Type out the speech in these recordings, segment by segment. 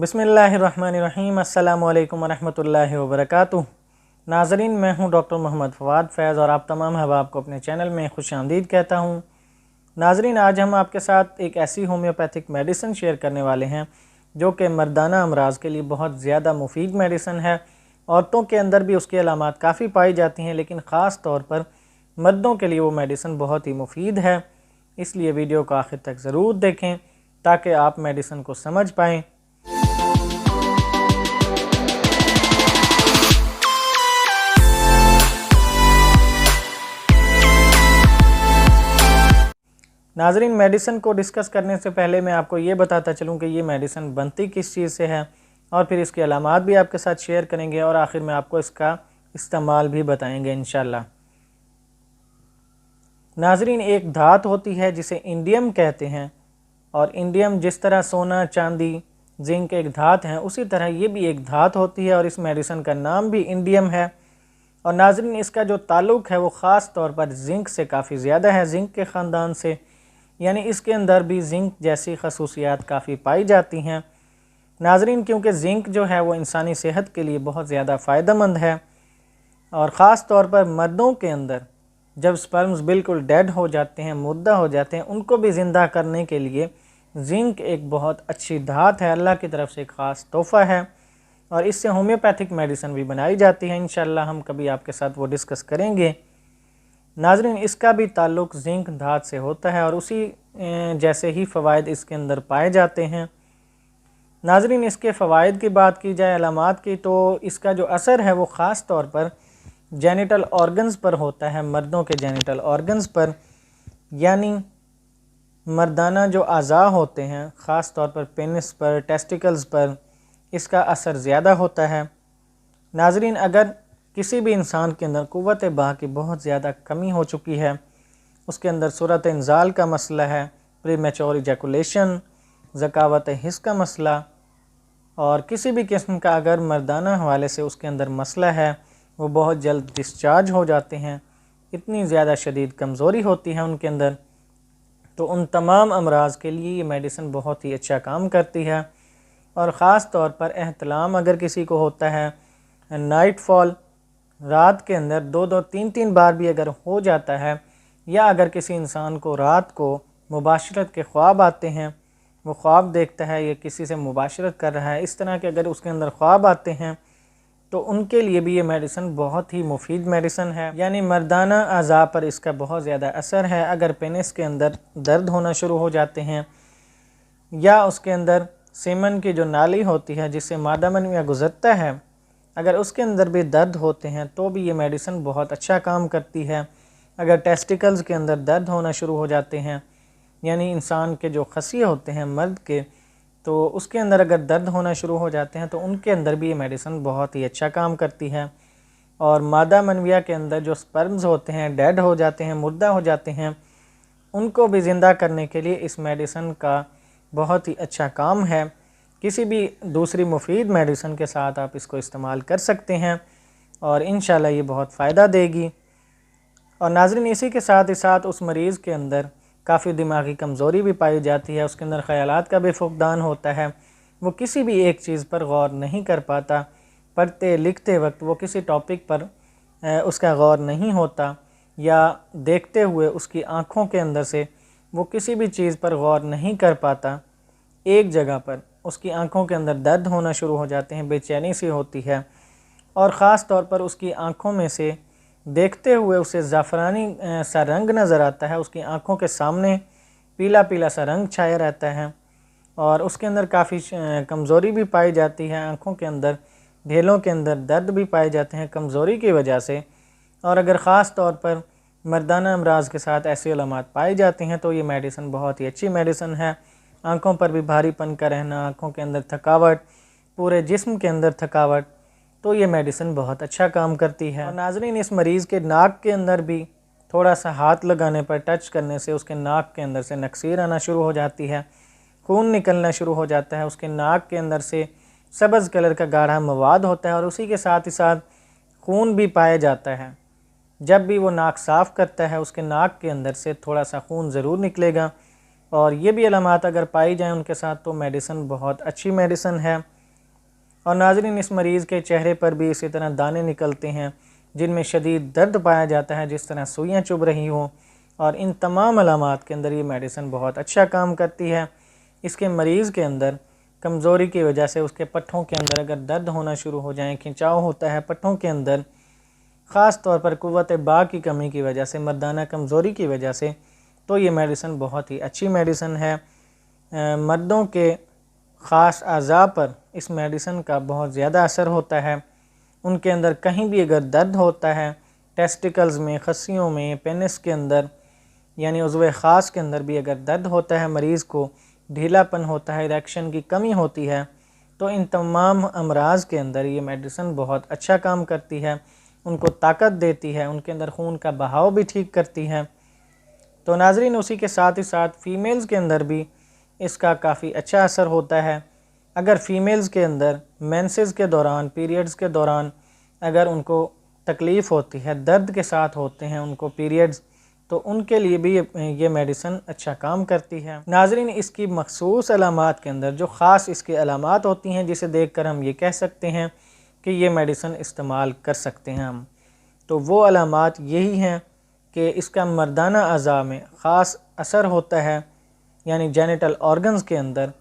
बिस्मिल्लाहिर्रहमानिर्रहीम। अस्सलामु अलैकुम वरहमतुल्लाहि वबरकातुह। नाज़रीन, मैं हूं डॉक्टर मोहम्मद फवाद फैज़ और आप तमाम अहबाब को अपने चैनल में खुशामदीद कहता हूं। नाज़रीन, आज हम आपके साथ एक ऐसी होम्योपैथिक मेडिसिन शेयर करने वाले हैं जो कि मर्दाना अमराज़ के लिए बहुत ज़्यादा मुफीद मेडिसिन है। औरतों के अंदर भी उसकी अलामात काफ़ी पाई जाती हैं, लेकिन ख़ास तौर पर मर्दों के लिए वो मेडिसिन बहुत ही मुफीद है। इसलिए वीडियो को आखिर तक ज़रूर देखें ताकि आप मेडिसिन को समझ पाएँ। नाज़रीन, मेडिसिन को डिस्कस करने से पहले मैं आपको ये बताता चलूँ कि ये मेडिसिन बनती किस चीज़ से है और फिर इसकी अलामात भी आपके साथ शेयर करेंगे और आखिर में आपको इसका इस्तेमाल भी बताएंगे इंशाल्लाह। नाज़रीन, एक धात होती है जिसे इंडियम कहते हैं, और इंडियम जिस तरह सोना, चांदी, जिंक एक धात हैं, उसी तरह ये भी एक धात होती है और इस मेडिसिन का नाम भी इंडियम है। और नाज़रीन, इसका जो ताल्लुक़ है वो ख़ास तौर पर जिंक से काफ़ी ज़्यादा है, जिंक के ख़ानदान से, यानी इसके अंदर भी जिंक जैसी खसूसियात काफ़ी पाई जाती हैं। नाज़रीन, क्योंकि जिंक जो है वो इंसानी सेहत के लिए बहुत ज़्यादा फ़ायदेमंद है, और ख़ास तौर पर मर्दों के अंदर जब स्पर्म्स बिल्कुल डेड हो जाते हैं, मुर्दा हो जाते हैं, उनको भी ज़िंदा करने के लिए जिंक एक बहुत अच्छी धात है, अल्लाह की तरफ से एक ख़ास तोहफ़ा है। और इससे होम्योपैथिक मेडिसिन भी बनाई जाती है। इंशाल्लाह हम कभी आपके साथ वो डिस्कस करेंगे। नाज़रीन, इसका भी ताल्लुक़ जिंक धात से होता है और उसी जैसे ही फ़वाइद इसके अंदर पाए जाते हैं। नाज़रीन, इसके फ़वाइद की बात की जाए, अलामात की, तो इसका जो असर है वो ख़ास तौर पर जेनिटल ऑर्गन्स पर होता है, मर्दों के जेनिटल ऑर्गन्स पर, यानी मर्दाना जो अज़ा होते हैं, ख़ास तौर पर पेनिस पर, टेस्टिकल्स पर इसका असर ज़्यादा होता है। नाज़रीन, अगर किसी भी इंसान के अंदर क़ुव्वत बा की बहुत ज़्यादा कमी हो चुकी है, उसके अंदर सूरत इंज़ाल का मसला है, प्रीमैच्योर इजैकुलेशन, ज़कावत हिस्स का मसला, और किसी भी किस्म का अगर मर्दाना हवाले से उसके अंदर मसला है, वो बहुत जल्द डिस्चार्ज हो जाते हैं, इतनी ज़्यादा शदीद कमज़ोरी होती है उनके अंदर, तो उन तमाम अमराज़ के लिए ये मेडिसिन बहुत ही अच्छा काम करती है। और ख़ास तौर पर एहतलाम अगर किसी को होता है, नाइट फॉल, रात के अंदर 2-2, 3-3 बार भी अगर हो जाता है, या अगर किसी इंसान को रात को मुबाशरत के ख्वाब आते हैं, वो ख्वाब देखता है ये किसी से मुबाशरत कर रहा है, इस तरह के अगर उसके अंदर ख्वाब आते हैं, तो उनके लिए भी ये मेडिसिन बहुत ही मुफीद मेडिसिन है। यानी मर्दाना अज़ा पर इसका बहुत ज़्यादा असर है। अगर पेनिस के अंदर दर्द होना शुरू हो जाते हैं, या उसके अंदर सीमन की जो नाली होती है जिससे मादा मनविया गुजरता है, अगर उसके अंदर भी दर्द होते हैं तो भी ये मेडिसिन बहुत अच्छा काम करती है। अगर टेस्टिकल्स के अंदर दर्द होना शुरू हो जाते हैं, यानी इंसान के जो खसी होते हैं मर्द के, तो उसके अंदर अगर दर्द होना शुरू हो जाते हैं तो उनके अंदर भी ये मेडिसिन बहुत ही अच्छा काम करती है। और मादा मनविया के अंदर जो स्पर्म्स होते हैं, डेड हो जाते हैं, मुर्दा हो जाते हैं, उनको भी ज़िंदा करने के लिए इस मेडिसिन का बहुत ही अच्छा काम है। किसी भी दूसरी मुफीद मेडिसिन के साथ आप इसको इस्तेमाल कर सकते हैं और इंशाल्लाह ये बहुत फ़ायदा देगी। और नाज़रीन, इसी के साथ ही साथ उस मरीज़ के अंदर काफ़ी दिमागी कमज़ोरी भी पाई जाती है, उसके अंदर ख़यालात का भी फुक़दान होता है, वो किसी भी एक चीज़ पर गौर नहीं कर पाता, पढ़ते लिखते वक्त वो किसी टॉपिक पर उसका गौर नहीं होता, या देखते हुए उसकी आँखों के अंदर से वो किसी भी चीज़ पर गौर नहीं कर पाता, एक जगह पर उसकी आँखों के अंदर दर्द होना शुरू हो जाते हैं, बेचैनी सी होती है, और ख़ास तौर पर उसकी आँखों में से देखते हुए उसे ज़ाफ़रानी सा रंग नज़र आता है, उसकी आँखों के सामने पीला पीला सा रंग छाया रहता है, और उसके अंदर काफ़ी कमज़ोरी भी पाई जाती है, आँखों के अंदर ढेलों के अंदर दर्द भी पाए जाते हैं कमज़ोरी की वजह से। और अगर ख़ास तौर पर मर्दाना अमराज़ के साथ ऐसी अलामात पाई जाती हैं तो ये मेडिसिन बहुत ही अच्छी मेडिसिन है। आँखों पर भी भारीपन का रहना, आँखों के अंदर थकावट, पूरे जिस्म के अंदर थकावट, तो ये मेडिसिन बहुत अच्छा काम करती है। और नाज़रीन, इस मरीज़ के नाक के अंदर भी थोड़ा सा हाथ लगाने पर, टच करने से उसके नाक के अंदर से नक्सीर आना शुरू हो जाती है, खून निकलना शुरू हो जाता है, उसके नाक के अंदर से सब्ज़ कलर का गाढ़ा मवाद होता है, और उसी के साथ ही साथ खून भी पाया जाता है। जब भी वो नाक साफ़ करता है उसके नाक के अंदर से थोड़ा सा खून ज़रूर निकलेगा, और ये भी अलामात अगर पाई जाएँ उनके साथ तो मेडिसिन बहुत अच्छी मेडिसिन है। और नाज़रीन, इस मरीज़ के चेहरे पर भी इसी तरह दाने निकलते हैं जिनमें शदीद दर्द पाया जाता है, जिस तरह सुइयाँ चुभ रही हों, और इन तमाम अलामात के अंदर ये मेडिसिन बहुत अच्छा काम करती है। इसके मरीज़ के अंदर कमज़ोरी की वजह से उसके पट्ठों के अंदर अगर दर्द होना शुरू हो जाए, खिंचाव होता है पट्ठों के अंदर, ख़ास तौर पर कुव्वत बा की कमी की वजह से, मर्दाना कमज़ोरी की वजह से, तो ये मेडिसिन बहुत ही अच्छी मेडिसिन है। मर्दों के ख़ास अज़ा पर इस मेडिसिन का बहुत ज़्यादा असर होता है। उनके अंदर कहीं भी अगर दर्द होता है, टेस्टिकल्स में, खस्सियों में, पेनिस के अंदर यानी उज़्व ख़ास के अंदर भी अगर दर्द होता है, मरीज़ को ढीलापन होता है, इरेक्शन की कमी होती है, तो इन तमाम अमराज़ के अंदर ये मेडिसिन बहुत अच्छा काम करती है, उनको ताकत देती है, उनके अंदर खून का बहाव भी ठीक करती है। तो नाज़रीन, उसी के साथ ही साथ फ़ीमेल्स के अंदर भी इसका काफ़ी अच्छा असर होता है। अगर फ़ीमेल्स के अंदर मेंसेस के दौरान, पीरियड्स के दौरान अगर उनको तकलीफ़ होती है, दर्द के साथ होते हैं उनको पीरियड्स, तो उनके लिए भी ये मेडिसिन अच्छा काम करती है। नाज़रीन, इसकी मखसूस अलामात के अंदर जो ख़ास इसकी अलामात होती हैं, जिसे देखकर हम ये कह सकते हैं कि ये मेडिसिन इस्तेमाल कर सकते हैं हम, तो वो अलामात यही हैं कि इसका मर्दाना अज़ा में ख़ास असर होता है, यानी जेनिटल ऑर्गन्स के अंदर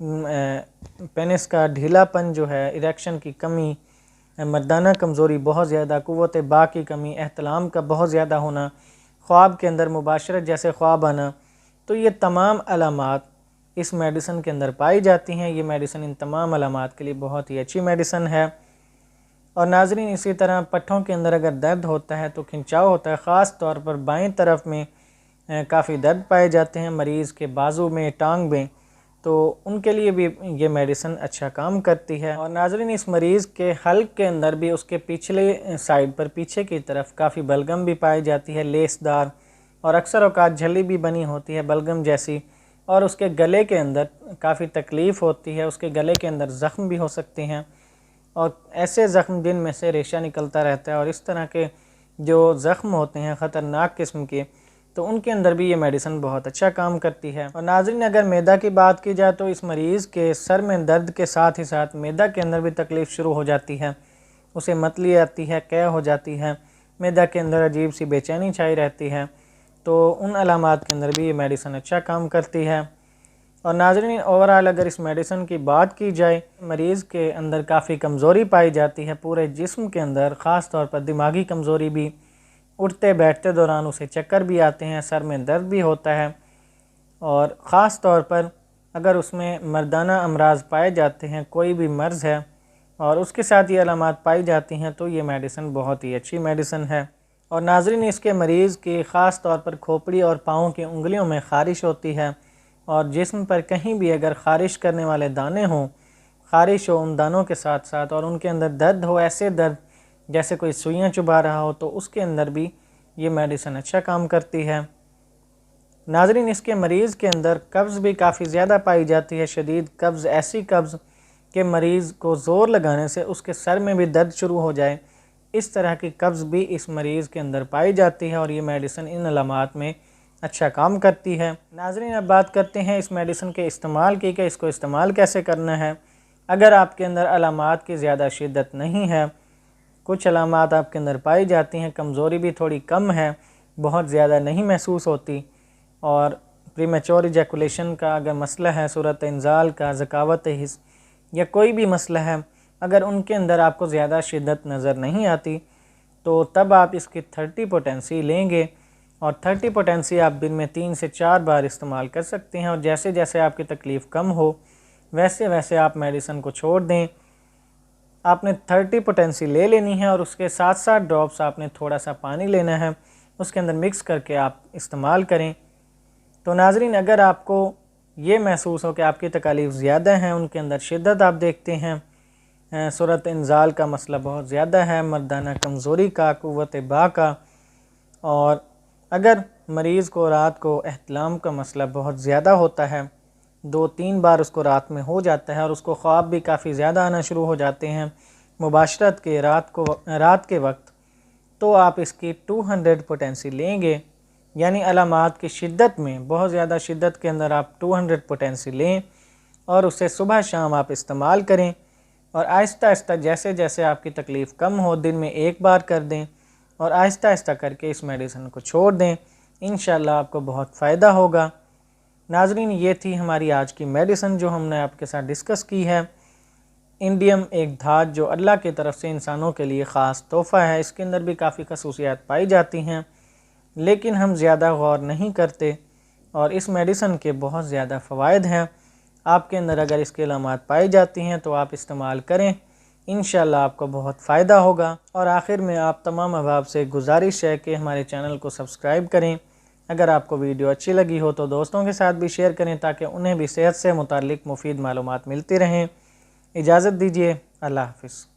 पेनिस का ढीलापन जो है, इरेक्शन की कमी, मर्दाना कमज़ोरी बहुत ज़्यादा, कुव्वत बा की कमी, एहतलाम का बहुत ज़्यादा होना, ख्वाब के अंदर मुबाशरत जैसे ख्वाब आना, तो ये तमाम अलामात इस मेडिसिन के अंदर पाई जाती हैं। ये मेडिसिन इन तमाम अलामात के लिए बहुत ही अच्छी मेडिसिन है। और नाज़रीन, इसी तरह पट्ठों के अंदर अगर दर्द होता है तो खिंचाव होता है, ख़ास तौर पर बाएं तरफ में काफ़ी दर्द पाए जाते हैं मरीज़ के बाजू में, टांग में, तो उनके लिए भी ये मेडिसिन अच्छा काम करती है। और नाज़रीन, इस मरीज़ के हल्क के अंदर भी उसके पिछले साइड पर, पीछे की तरफ काफ़ी बलगम भी पाई जाती है, लेसदार, और अक्सर औक़ात झल्ली भी बनी होती है बलगम जैसी, और उसके गले के अंदर काफ़ी तकलीफ़ होती है, उसके गले के अंदर ज़ख्म भी हो सकते हैं, और ऐसे ज़ख्म जिनमें से रेशा निकलता रहता है, और इस तरह के जो ज़ख्म होते हैं ख़तरनाक किस्म के, तो उनके अंदर भी ये मेडिसिन बहुत अच्छा काम करती है। और नाज़रीन, अगर मैदा की बात की जाए तो इस मरीज़ के सर में दर्द के साथ ही साथ मैदा के अंदर भी तकलीफ़ शुरू हो जाती है, उसे मतली आती है, कै हो जाती है, मैदा के अंदर अजीब सी बेचैनी छाई रहती है, तो उन अलामात के अंदर भी ये मेडिसिन अच्छा काम करती है। और नाज़रीन, ओवरऑल अगर इस मेडिसिन की बात की जाए, मरीज़ के अंदर काफ़ी कमज़ोरी पाई जाती है पूरे जिस्म के अंदर, ख़ास तौर पर दिमागी कमज़ोरी भी, उठते बैठते दौरान उसे चक्कर भी आते हैं, सर में दर्द भी होता है, और ख़ास तौर पर अगर उसमें मर्दाना अमराज पाए जाते हैं, कोई भी मर्ज़ है और उसके साथ ये अलामात पाई जाती हैं, तो ये मेडिसिन बहुत ही अच्छी मेडिसिन है। और नाज़रीन, इसके मरीज़ की ख़ास तौर पर खोपड़ी और पाँव की उंगलियों में ख़ारिश होती है, और जिस्म पर कहीं भी अगर ख़ारिश करने वाले दाने हों, ख़ारिश हो उन दानों के साथ साथ, और उनके अंदर दर्द हो, ऐसे दर्द जैसे कोई सुइयाँ चुभा रहा हो, तो उसके अंदर भी ये मेडिसिन अच्छा काम करती है। नाज़रीन, इसके मरीज़ के अंदर कब्ज़ भी काफ़ी ज़्यादा पाई जाती है, शदीद कब्ज़, ऐसी कब्ज़ के मरीज़ को ज़ोर लगाने से उसके सर में भी दर्द शुरू हो जाए, इस तरह की कब्ज़ भी इस मरीज़ के अंदर पाई जाती है, और ये मेडिसिन इन अलामात में अच्छा काम करती है। नाज़रीन, अब बात करते हैं इस मेडिसिन के इस्तेमाल की, कि इसको इस्तेमाल कैसे करना है। अगर आपके अंदर अलामात की ज़्यादा शिद्दत नहीं है, कुछ अलामात आपके अंदर पाई जाती हैं, कमज़ोरी भी थोड़ी कम है, बहुत ज़्यादा नहीं महसूस होती, और प्रीमेच्योर इजैकुलेशन का अगर मसला है, सूरत इंज़ाल का, ज़कावत हिस्स, या कोई भी मसला है, अगर उनके अंदर आपको ज़्यादा शिद्दत नज़र नहीं आती, तो तब आप इसकी 30 पोटेंसी लेंगे, और 30 पोटेंसी आप दिन में 3 से 4 बार इस्तेमाल कर सकते हैं। और जैसे जैसे आपकी तकलीफ़ कम हो, वैसे वैसे आप मेडिसिन को छोड़ दें। आपने 30 पोटेंसी ले लेनी है, और उसके साथ साथ ड्रॉप्स आपने थोड़ा सा पानी लेना है, उसके अंदर मिक्स करके आप इस्तेमाल करें। तो नाज़रीन, अगर आपको ये महसूस हो कि आपकी तकालीफ ज़्यादा हैं, उनके अंदर शिद्दत आप देखते हैं, सूरत इंज़ाल का मसला बहुत ज़्यादा है, मर्दाना कमज़ोरी का, कुव्वत बा का, और अगर मरीज़ को रात को एहतलाम का मसला बहुत ज़्यादा होता है, 2-3 बार उसको रात में हो जाता है, और उसको ख्वाब भी काफ़ी ज़्यादा आना शुरू हो जाते हैं मुबाशरत के रात के वक्त, तो आप इसकी 200 पोटेंसी लेंगे, यानी अलामात की शिद्दत में, बहुत ज़्यादा शिद्दत के अंदर आप 200 पोटेंसी लें, और उसे सुबह शाम आप इस्तेमाल करें। और आहिस्ता आहिस्ता जैसे जैसे आपकी तकलीफ़ कम हो दिन में एक बार कर दें और आहिस्ता आहिस्ता करके इस मेडिसिन को छोड़ दें। इंशाल्लाह आपको बहुत फ़ायदा होगा। नाज़रीन, ये थी हमारी आज की मेडिसिन जो हमने आपके साथ डिस्कस की है। इंडियम एक धात जो अल्लाह की तरफ से इंसानों के लिए ख़ास तोहफ़ा है। इसके अंदर भी काफ़ी खसूसियात पाई जाती हैं, लेकिन हम ज़्यादा गौर नहीं करते और इस मेडिसिन के बहुत ज़्यादा फ़वाइद हैं। आपके अंदर अगर इसकी अलामात पाई जाती हैं तो आप इस्तेमाल करें, इंशाल्लाह आपको बहुत फ़ायदा होगा। और आखिर में आप तमाम अहबाब से गुजारिश है कि हमारे चैनल को सब्सक्राइब करें। अगर आपको वीडियो अच्छी लगी हो तो दोस्तों के साथ भी शेयर करें ताकि उन्हें भी सेहत से मुताल्लिक़ मुफीद मालूमात मिलती रहें। इजाज़त दीजिए, अल्लाह हाफ़िज़।